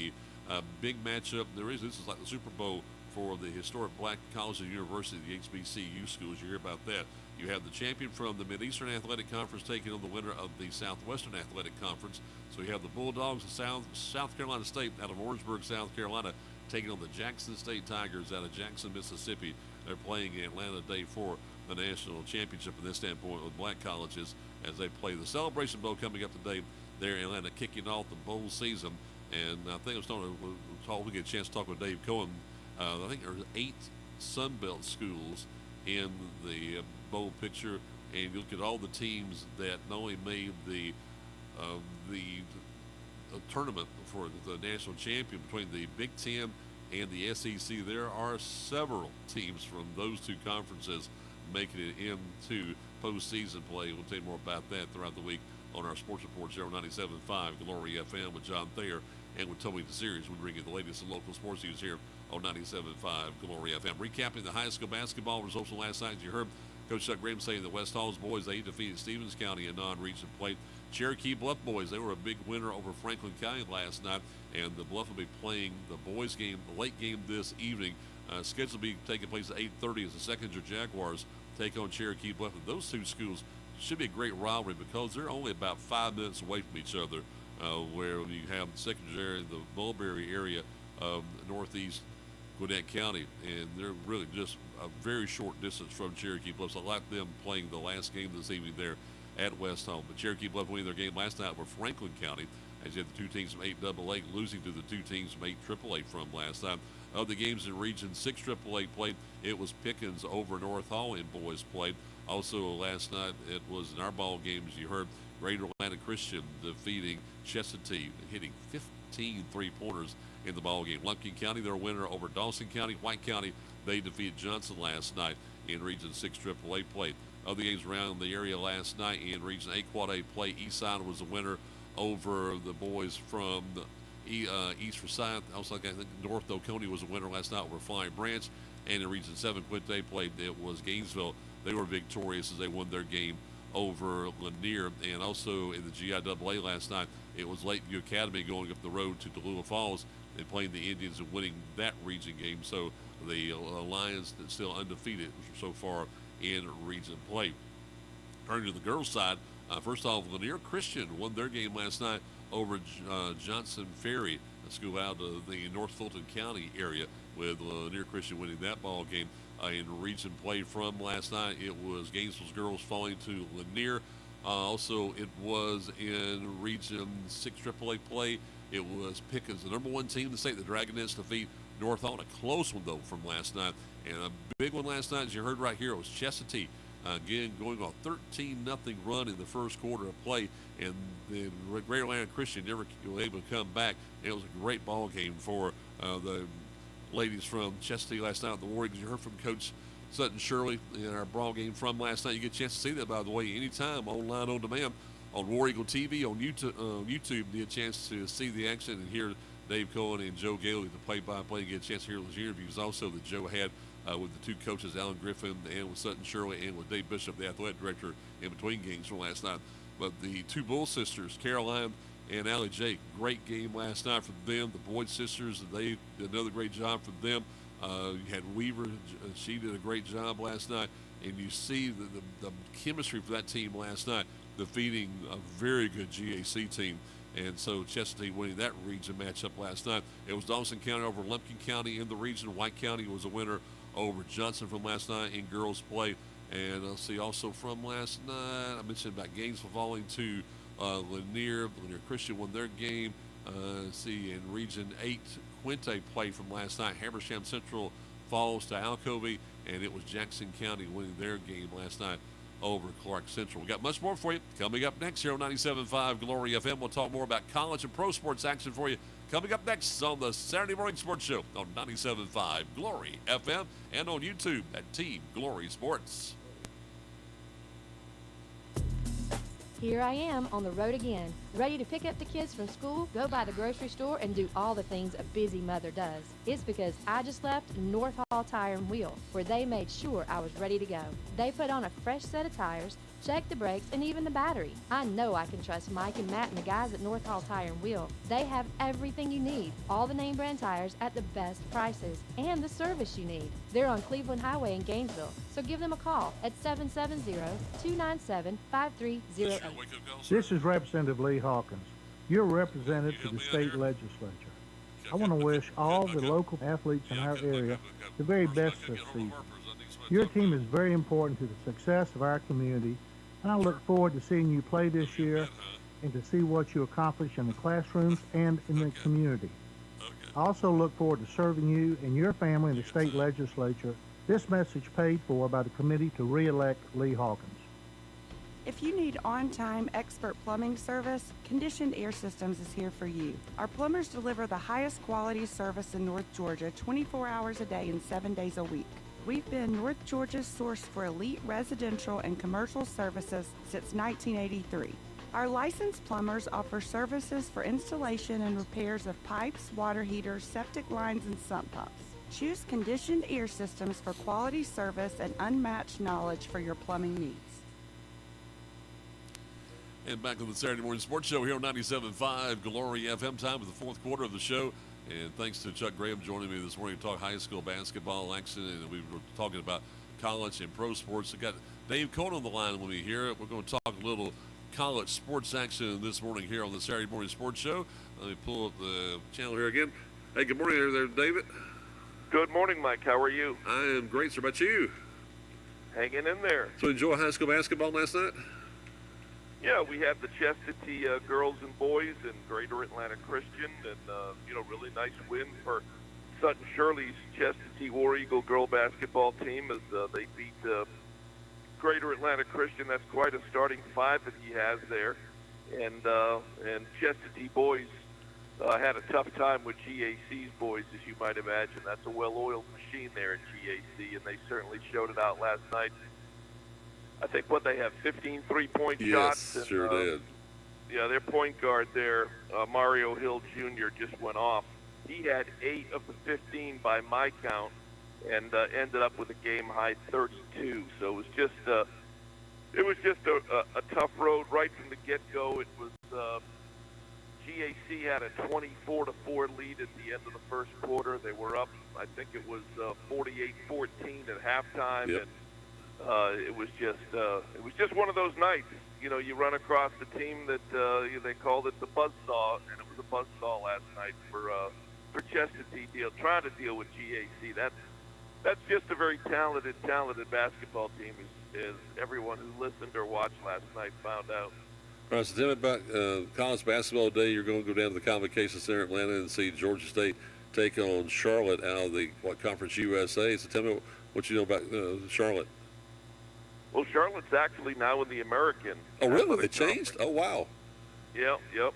big matchup. This is like the Super Bowl for the historic black colleges and universities, the HBCU schools. You hear about that. You have the champion from the Mid-Eastern Athletic Conference taking on the winner of the Southwestern Athletic Conference. So you have the Bulldogs of South Carolina State out of Orangeburg, South Carolina, taking on the Jackson State Tigers out of Jackson, Mississippi. They're playing in Atlanta today for the national championship from this standpoint with black colleges as they play the Celebration Bowl coming up today there in Atlanta, kicking off the bowl season. And I think we get a chance to talk with Dave Cohen. I think there's 8 Sun Belt schools in the bowl picture, and you look at all the teams that not only made the tournament for the national champion between the Big Ten and the SEC. There are several teams from those 2 conferences making it into postseason play. We'll tell you more about that throughout the week on our Sports Report, 97.5 Glory FM with John Thayer and with Tony DeSeries. We bring you the latest in local sports news here on 97.5 Glory FM. Recapping the high school basketball results from last night, as you heard Coach Chuck Graham saying the West Hall's boys, they defeated Stevens County in non-region play. Cherokee Bluff boys, they were a big winner over Franklin County last night, and the Bluff will be playing the boys game, the late game this evening. Scheduled to be taking place at 8:30 as the Seconder Jaguars take on Cherokee Bluff. And those 2 schools should be a great rivalry because they're only about 5 minutes away from each other, where you have the Seconder, the Mulberry area of northeast Gwinnett County, and they're really just a very short distance from Cherokee Bluff. So I like them playing the last game this evening there at West Home. But Cherokee Bluff winning their game last night with Franklin County, as you had the 2 teams from 8AA losing to the 2 teams from 8AAA from last time. Of the games in Region 6 AAA played, it was Pickens over North Hall in boys played. Also last night, it was in our ball games, you heard Greater Atlanta Christian defeating Chestatee, hitting 15 3-pointers in the ball game. Lumpkin County, their winner over Dawson County. White County, they defeated Johnson last night in Region 6 AAA play. Other games around the area last night in Region 8 Quad A play, Eastside was the winner over the boys from East Forsyth. Also, I think North Oconee was a winner last night over Flying Branch. And in Region 7 Quinte played, it was Gainesville. They were victorious as they won their game over Lanier. And also in the GIAA last night, it was Lakeview Academy going up the road to Tallulah Falls and playing the Indians and winning that region game. So the Lions that's still undefeated so far in region play. Turning to the girls' side, first off, Lanier Christian won their game last night over Johnson Ferry, a school out of the North Fulton County area, with Lanier Christian winning that ball game. In region play from last night, it was Gainesville's girls falling to Lanier. Also, it was in Region 6 AAA play. It was Pickens, the number one team in the state. The Dragonets defeat North on a close one, though, from last night. And a big one last night, as you heard right here, it was Chestatee. Again, going on a 13-0 run in the first quarter of play, and then Greater Atlanta Christian never was able to come back. It was a great ball game for the ladies from Chestatee last night. The War Eagles, you heard from Coach Sutton Shirley in our ball game from last night. You get a chance to see that, by the way, anytime, online, on demand, on War Eagle TV, on YouTube. You get a chance to see the action and hear Dave Cohen and Joe Gailey, the play-by-play, and get a chance to hear those interviews also that Joe had with the two coaches, Alan Griffin and with Sutton Shirley, and with Dave Bishop, the athletic director, in between games from last night. But the two Bull sisters, Caroline and Allie Jake, great game last night for them. The Boyd sisters, they did another great job for them. You had Weaver, she did a great job last night. And you see the chemistry for that team last night, defeating a very good GAC team. And so Chestatee winning that region matchup last night. It was Dawson County over Lumpkin County in the region. White County was a winner over Johnson from last night in girls play. And I'll see also from last night, I mentioned about Gainesville falling to Lanier. Lanier Christian won their game. See, in Region 8, Quinte played from last night. Habersham Central falls to Alcovey, and it was Jackson County winning their game last night over Clark Central. We got much more for you coming up next here on 97.5 Glory FM. We'll talk more about college and pro sports action for you coming up next on the Saturday Morning Sports Show on 97.5 Glory FM and on YouTube at Team Glory Sports. Here I am on the road again, ready to pick up the kids from school, go by the grocery store, and do all the things a busy mother does. It's because I just left North Hall Tire and Wheel, where they made sure I was ready to go. They put on a fresh set of tires, checked the brakes, and even the battery. I know I can trust Mike and Matt and the guys at North Hall Tire and Wheel. They have everything you need, all the name brand tires at the best prices, and the service you need. They're on Cleveland Highway in Gainesville, so give them a call at 770-297-5308. This is Representative Lee Hawkins, your representative to the state legislature. I want to wish all the local athletes in our area the very best this season. Your team is very important to the success of our community, and I look forward to seeing you play this year and to see what you accomplish in the classrooms and in the community. I also look forward to serving you and your family in the state legislature. This message paid for by the committee to re-elect Lee Hawkins. If you need on-time expert plumbing service, Conditioned Air Systems is here for you. Our plumbers deliver the highest quality service in North Georgia 24 hours a day and 7 days a week. We've been North Georgia's source for elite residential and commercial services since 1983. Our licensed plumbers offer services for installation and repairs of pipes, water heaters, septic lines, and sump pumps. Choose Conditioned Air Systems for quality service and unmatched knowledge for your plumbing needs. And back on the Saturday Morning Sports Show here on 97.5 Glory FM, time for the fourth quarter of the show. And thanks to Chuck Graham joining me this morning to talk high school basketball action. And we were talking about college and pro sports. We got Dave Cohen on the line when we hear it. We're going to talk a little college sports action this morning here on the Saturday Morning Sports Show. Let me pull up the channel here again. Hey, good morning there, David. Good morning, Mike. How are you? I am great, sir. About you? Hanging in there. So enjoy high school basketball last night? Yeah, we had the Chestatee girls and boys and Greater Atlanta Christian, and really nice win for Sutton Shirley's Chestatee War Eagle girl basketball team as they beat Greater Atlanta Christian. That's quite a starting five that he has there, and Chestatee boys had a tough time with GAC's boys, as you might imagine. That's a well-oiled machine there at GAC, and they certainly showed it out last night. I think they have 15 three-point shots. Yes, sure did. Yeah, their point guard there, Mario Hill Jr., just went off. He had 8 of the 15 by my count, and ended up with a game-high 32. So it was just a tough road right from the get-go. It was GAC had a 24-4 lead at the end of the first quarter. They were up, I think it was 48-14 at halftime, yep. and it was just one of those nights. You know, you run across the team that they called it the buzzsaw, and it was a buzzsaw last night for Chestatee trying to deal with GAC. That's just a very talented basketball team, as everyone who listened or watched last night found out. All right, so tell me about college basketball day. You're going to go down to the Convocation Center in Atlanta and see Georgia State take on Charlotte out of the Conference USA. So tell me what you know about Charlotte. Well, Charlotte's actually now in the American. Oh, really? They changed? Oh, wow. Yep.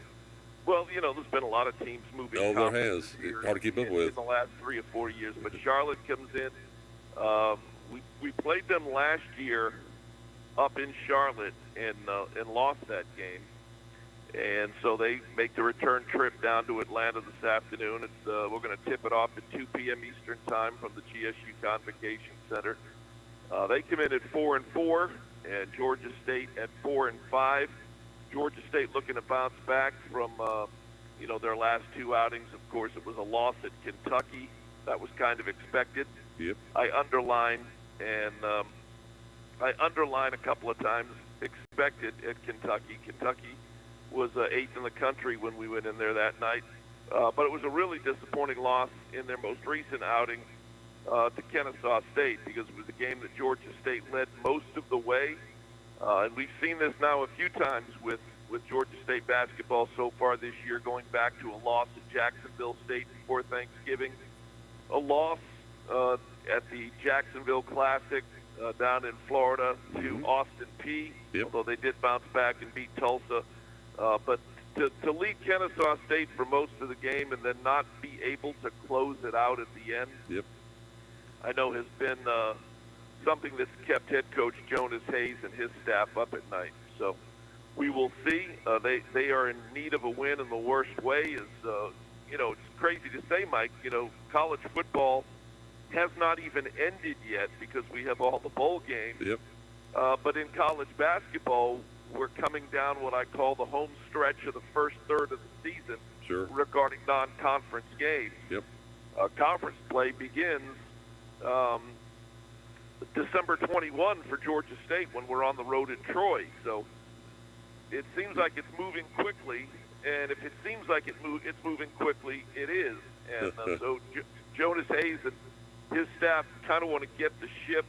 Well, you know, there's been a lot of teams moving. Oh, there has. It's hard to keep up with. In the last 3 or 4 years. But Charlotte comes in. We played them last year up in Charlotte and lost that game. And so they make the return trip down to Atlanta this afternoon. We're going to tip it off at 2 p.m. Eastern Time from the GSU Convocation Center. They come in at 4-4, and Georgia State at 4-5. Georgia State looking to bounce back from their last 2 outings. Of course, it was a loss at Kentucky. That was kind of expected. Yep. I underline a couple of times expected at Kentucky. Kentucky was 8th in the country when we went in there that night. But it was a really disappointing loss in their most recent outing to Kennesaw State, because it was a game that Georgia State led most of the way. And we've seen this now a few times with Georgia State basketball so far this year, going back to a loss at Jacksonville State before Thanksgiving, a loss at the Jacksonville Classic down in Florida to Austin Peay, although they did bounce back and beat Tulsa. But to lead Kennesaw State for most of the game and then not be able to close it out at the end, I know has been something that's kept head coach Jonas Hayes and his staff up at night. So we will see. They are in need of a win in the worst way. It's crazy to say, Mike, college football has not even ended yet because we have all the bowl games. But in college basketball, we're coming down what I call the home stretch of the first third of the season regarding non-conference games. Conference play begins December 21 for Georgia State when we're on the road at Troy. So it seems like it's moving quickly, and if it seems like it's moving quickly, it is. And so Jonas Hayes and his staff kind of want to get the ship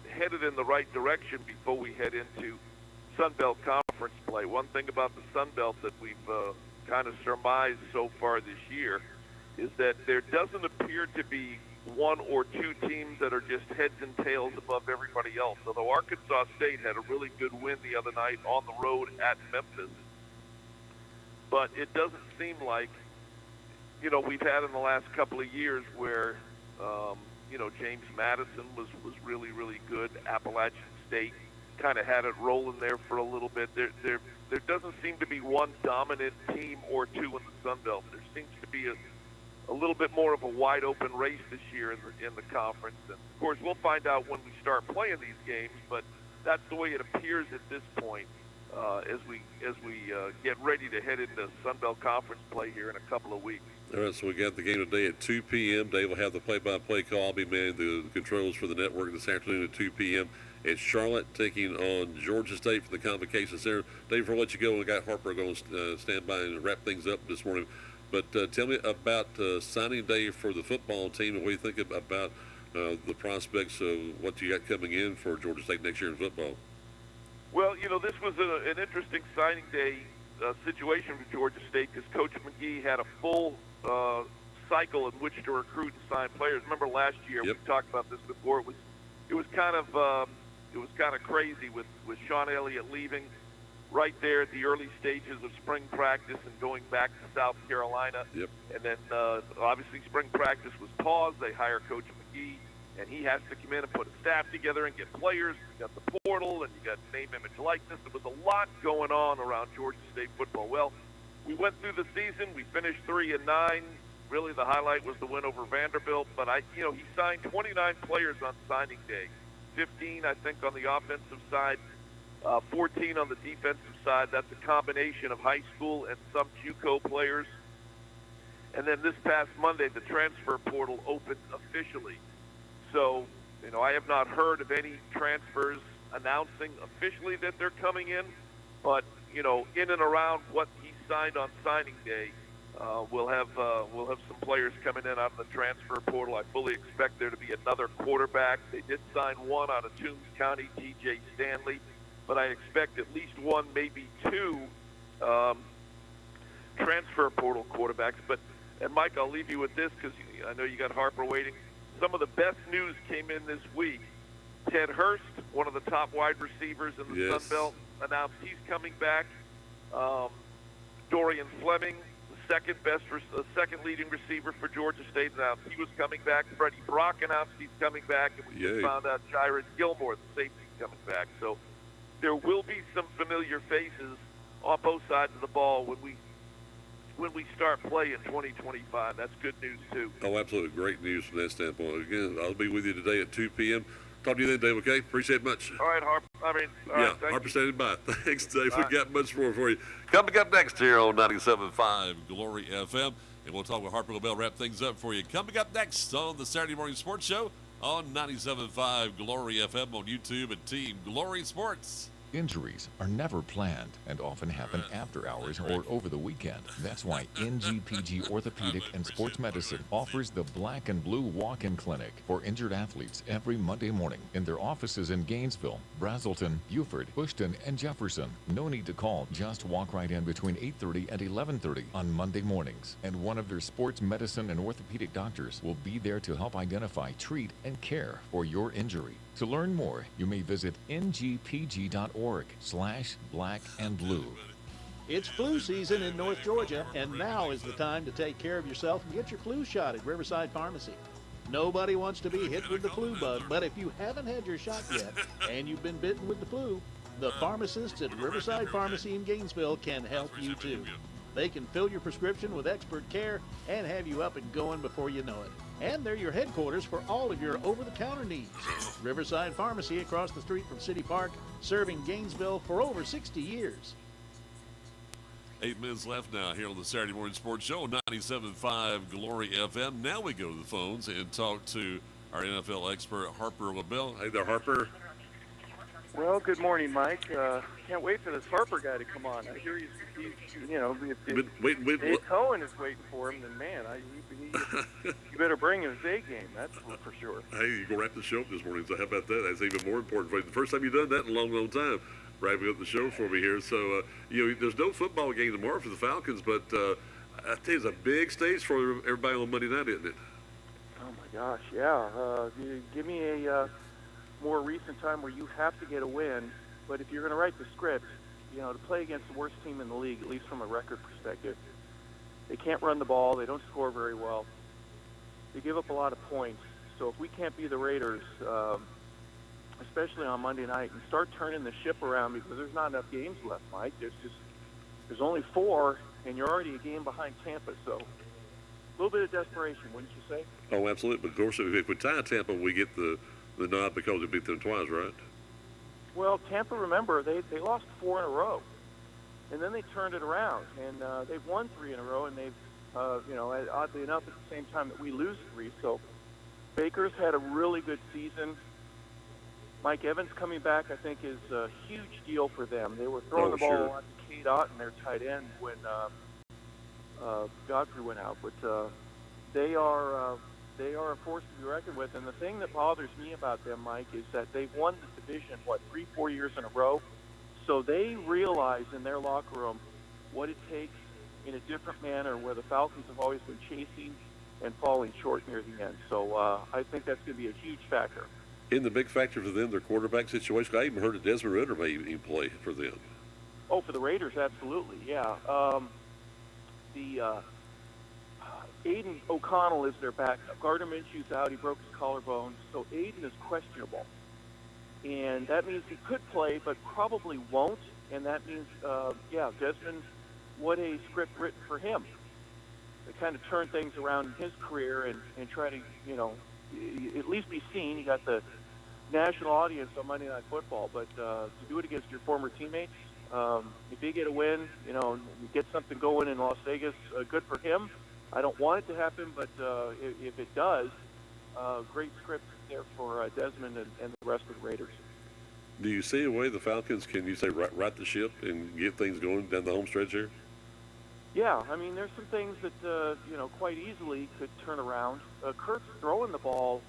headed in the right direction before we head into Sun Belt Conference play. One thing about the Sun Belt that we've kind of surmised so far this year is that there doesn't appear to be one or two teams that are just heads and tails above everybody else. Although Arkansas State had a really good win the other night on the road at Memphis. But it doesn't seem like, we've had in the last couple of years where, James Madison was really, really good. Appalachian State kind of had it rolling there for a little bit. There doesn't seem to be one dominant team or two in the Sun Belt. There seems to be a little bit more of a wide open race this year in the conference. And of course, we'll find out when we start playing these games, but that's the way it appears at this point as we get ready to head into Sun Belt Conference play here in a couple of weeks. All right, so we got the game today at 2 p.m. Dave will have the play-by-play call. I'll be manning the controls for the network this afternoon at 2 p.m. It's Charlotte taking on Georgia State for the Convocation Center. Dave, before I let you go, we got Harper going to stand by and wrap things up this morning. But tell me about signing day for the football team and what you think about the prospects of what you got coming in for Georgia State next year in football. Well, this was an interesting signing day situation for Georgia State because Coach McGee had a full cycle in which to recruit and sign players. Remember last year we talked about this before. It was kind of crazy with Sean Elliott leaving right there at the early stages of spring practice and going back to South Carolina. And then obviously spring practice was paused. They hire Coach McGee, and he has to come in and put a staff together and get players. You got the portal, and you got name, image, likeness. There was a lot going on around Georgia State football. Well, we went through the season. We finished 3-9. Really, the highlight was the win over Vanderbilt. But he signed 29 players on signing day, 15, I think, on the offensive side. 14 on the defensive side. That's a combination of high school and some JUCO players. And then this past Monday, the transfer portal opened officially. So I have not heard of any transfers announcing officially that they're coming in, but in and around what he signed on signing day, we'll have some players coming in out of the transfer portal. I fully expect there to be another quarterback. They did sign one out of Toombs County, T.J. Stanley, but I expect at least one, maybe two transfer portal quarterbacks. And Mike, I'll leave you with this because I know you got Harper waiting. Some of the best news came in this week. Ted Hurst, one of the top wide receivers in the Sun Belt, announced he's coming back. Dorian Fleming, the second leading receiver for Georgia State, announced he was coming back. Freddie Brock announced he's coming back, and we just found out Jaron Gilmore, the safety, is coming back. So there will be some familiar faces on both sides of the ball when we start play in 2025. That's good news, too. Oh, absolutely. Great news from that standpoint. Again, I'll be with you today at 2 p.m. Talk to you then, Dave, okay? Appreciate it much. All right, Harper. Harper standing by. Thanks, Dave. We've got much more for you. Coming up next here on 97.5 Glory FM. And we'll talk with Harper LaBelle, wrap things up for you. Coming up next on the Saturday Morning Sports Show on 97.5 Glory FM on YouTube and Team Glory Sports. Injuries are never planned and often happen after hours or over the weekend. That's why NGPG Orthopedic and Sports Medicine offers the Black and Blue Walk-In Clinic for injured athletes every Monday morning in their offices in Gainesville, Brazelton, Wofford, Bushton, and Jefferson. No need to call. Just walk right in between 8:30 and 11:30 on Monday mornings. And one of their sports medicine and orthopedic doctors will be there to help identify, treat, and care for your injury. To learn more, you may visit ngpg.org/blackandblue. It's flu season in North Georgia, and now is the time to take care of yourself and get your flu shot at Riverside Pharmacy. Nobody wants to be hit with the flu bug, but if you haven't had your shot yet and you've been bitten with the flu, the pharmacists at Riverside Pharmacy in Gainesville can help you too. They can fill your prescription with expert care and have you up and going before you know it. And they're your headquarters for all of your over-the-counter needs. Riverside Pharmacy across the street from City Park, serving Gainesville for over 60 years. 8 minutes left now here on the Saturday Morning Sports Show, 97.5 Glory FM. Now we go to the phones and talk to our NFL expert, Harper LaBelle. Hey there, Harper. Well, good morning, Mike. Can't wait for this Harper guy to come on. I hear he's if Dave Cohen is waiting for him, then man, you better bring his A game. That's for sure. Hey, you're going to wrap the show up this morning, so how about that? That's even more important for you. The first time you've done that in a long, long time, wrapping up the show for me here. So, there's no football game tomorrow for the Falcons, but I tell you, it's a big stage for everybody on Monday night, isn't it? Oh, my gosh, yeah. Give me a more recent time where you have to get a win, but if you're going to write the script, to play against the worst team in the league, at least from a record perspective, they can't run the ball. They don't score very well. They give up a lot of points. So if we can't be the Raiders, especially on Monday night, and start turning the ship around, because there's not enough games left, Mike. There's only 4, and you're already a game behind Tampa. So a little bit of desperation, wouldn't you say? Oh, absolutely. But of course, if we tie Tampa, we get the nod because we beat them twice, right? Well, Tampa, remember, they lost 4 in a row, and then they turned it around, and they've won 3 in a row, and they've, oddly enough, at the same time that we lose 3. So Baker's had a really good season. Mike Evans coming back, I think, is a huge deal for them. They were throwing the ball a lot to Cade Otton, their tight end, when Godfrey went out, but they are a force to be reckoned with. And the thing that bothers me about them, Mike, is that they've won the division, 3-4 years in a row. So they realize in their locker room what it takes in a different manner, where the Falcons have always been chasing and falling short near the end. So I think that's going to be a huge factor. In the big factor for them, their quarterback situation, I even heard that Desmond Ridder may even play for them. Oh, for the Raiders, absolutely, yeah. Aiden O'Connell is their backup. Gardner Minshew's out. He broke his collarbone. So Aiden is questionable. And that means he could play, but probably won't. And that means, Desmond, what a script written for him. To kind of turn things around in his career and try to, at least be seen. You got the national audience on Monday Night Football. But to do it against your former teammates, if you get a win, you get something going in Las Vegas, good for him. I don't want it to happen, but if it does, great script there for Desmond and the rest of the Raiders. Do you see a way the Falcons can, you say, right the ship and get things going down the home stretch here? Yeah, I mean, there's some things that, quite easily could turn around. Kurt's throwing the ball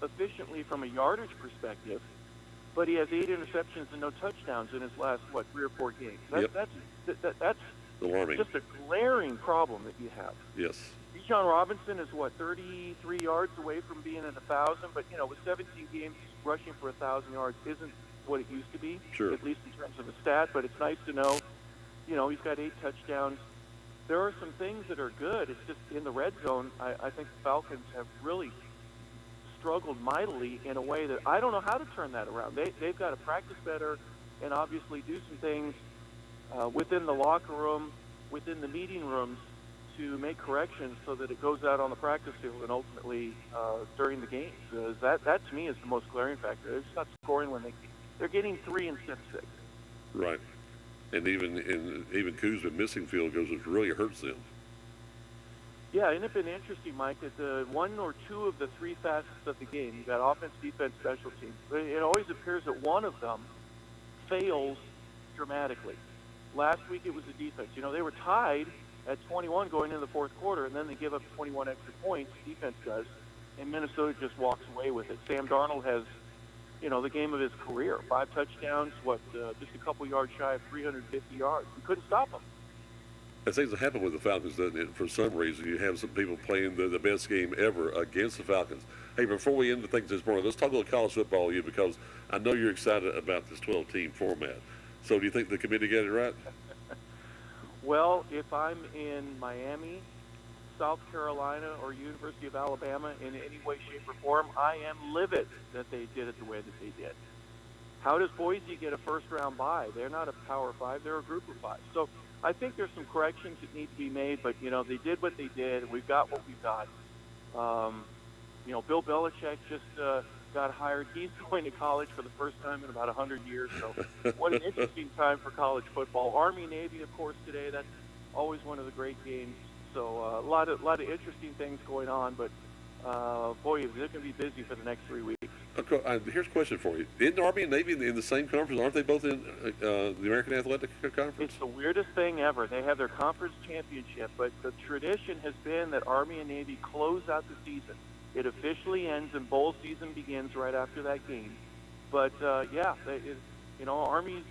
efficiently from a yardage perspective, but he has 8 interceptions and no touchdowns in his last, 3 or 4 games. That's alarming. Just a glaring problem that you have. Yes. Bijan Robinson is, 33 yards away from being at 1,000, but, with 17 games, rushing for 1,000 yards isn't what it used to be, sure, at least in terms of a stat, but it's nice to know, he's got 8 touchdowns. There are some things that are good. It's just in the red zone, I think the Falcons have really struggled mightily in a way that I don't know how to turn that around. They've got to practice better and obviously do some things within the locker room, within the meeting rooms, to make corrections so that it goes out on the practice field and ultimately during the games. That to me is the most glaring factor. They're just not scoring when they're getting 3 instead of 6. Right. And even Kuzma missing field goals, it really hurts them. Yeah, and it's been interesting, Mike, that the 1 or 2 of the 3 facets of the game, you've got offense, defense, special teams. It always appears that one of them fails dramatically. Last week it was the defense. They were tied at 21 going into the fourth quarter, and then they give up 21 extra points, defense does, and Minnesota just walks away with it. Sam Darnold has, the game of his career. 5 touchdowns, just a couple yards shy of 350 yards. We couldn't stop him. As things that happen with the Falcons, doesn't it? For some reason, you have some people playing the best game ever against the Falcons. Hey, before we end the things this morning, let's talk a little college football with you, because I know you're excited about this 12-team format. So do you think the committee got it right? Well, if I'm in Miami, South Carolina, or University of Alabama in any way, shape, or form, I am livid that they did it the way that they did. How does Boise get a first-round bye? They're not a Power 5. They're a Group of 5. So I think there's some corrections that need to be made, but, they did what they did. We've got what we've got. Bill Belichick just got hired. He's going to college for the first time in about 100 years. So what an interesting time for college football. Army-Navy, of course, today. That's always one of the great games. So a lot of interesting things going on, but boy, is it going to be busy for the next 3 weeks. Okay, here's a question for you. Isn't Army and Navy in the same conference? Aren't they both in the American Athletic Conference? It's the weirdest thing ever. They have their conference championship, but the tradition has been that Army and Navy close out the season. It officially ends and bowl season begins right after that game. But Army's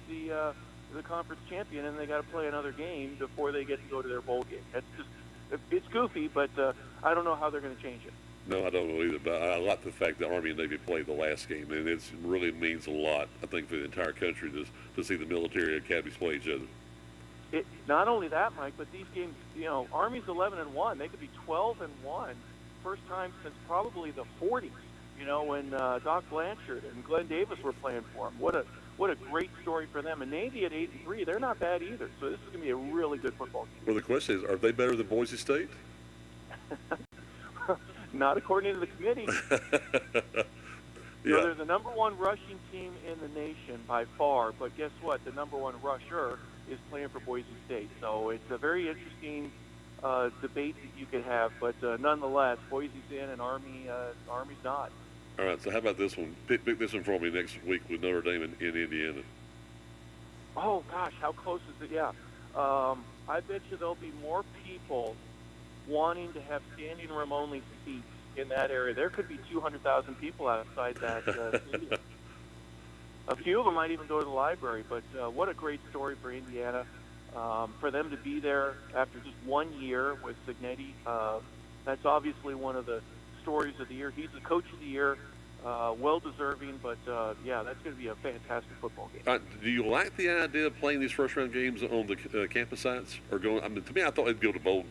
the conference champion, and they got to play another game before they get to go to their bowl game. It's goofy, but I don't know how they're going to change it. No, I don't know either, but I like the fact that Army and Navy played the last game, and it really means a lot, I think, for the entire country to see the military academies play each other. Not only that, Mike, but these games, Army's 11-1. They could be 12-1. First time since probably the 40s, when Doc Blanchard and Glenn Davis were playing for them. What a great story for them. And Navy at 8-3, they're not bad either. So this is going to be a really good football game. Well, the question is, are they better than Boise State? Not according to the committee. Yeah. They're the number 1 rushing team in the nation by far, but guess what? The number 1 rusher is playing for Boise State. So it's a very interesting debate that you could have, but nonetheless, Boise's in and Army's not. All right, so how about this one? Pick this one for me next week with Notre Dame in Indiana. Oh, gosh, how close is it? Yeah. I bet you there'll be more people wanting to have standing room only seats in that area. There could be 200,000 people outside that stadium. A few of them might even go to the library, but what a great story for Indiana. For them to be there after just 1 year with Cignetti, that's obviously one of the stories of the year. He's the coach of the year, well-deserving, but that's going to be a fantastic football game. Do you like the idea of playing these first-round games on the campus sites, or going? I mean, to me, I thought they'd go to bowl,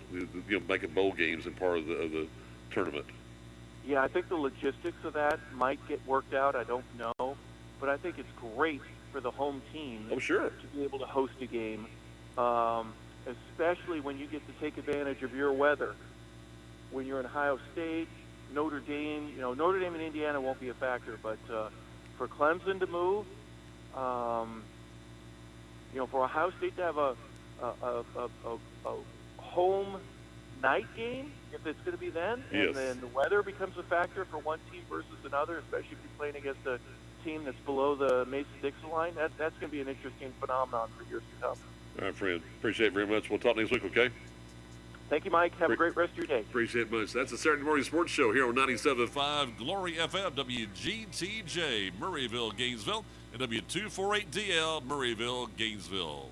making bowl games and part of the tournament. Yeah, I think the logistics of that might get worked out. I don't know, but I think it's great for the home team. Oh, sure. To be able to host a game. Especially when you get to take advantage of your weather. When you're in Ohio State, Notre Dame, Notre Dame and Indiana won't be a factor, but for Clemson to move, for Ohio State to have a home night game, if it's going to be then, Yes. and then the weather becomes a factor for one team versus another, especially if you're playing against a team that's below the Mason-Dixon line, that's going to be an interesting phenomenon for years to come. All right, friend. Appreciate it very much. We'll talk next week, okay? Thank you, Mike. Have a great rest of your day. Appreciate it much. That's the Saturday Morning Sports Show here on 97.5 Glory FM, WGTJ, Murrayville, Gainesville, and W248DL, Murrayville, Gainesville.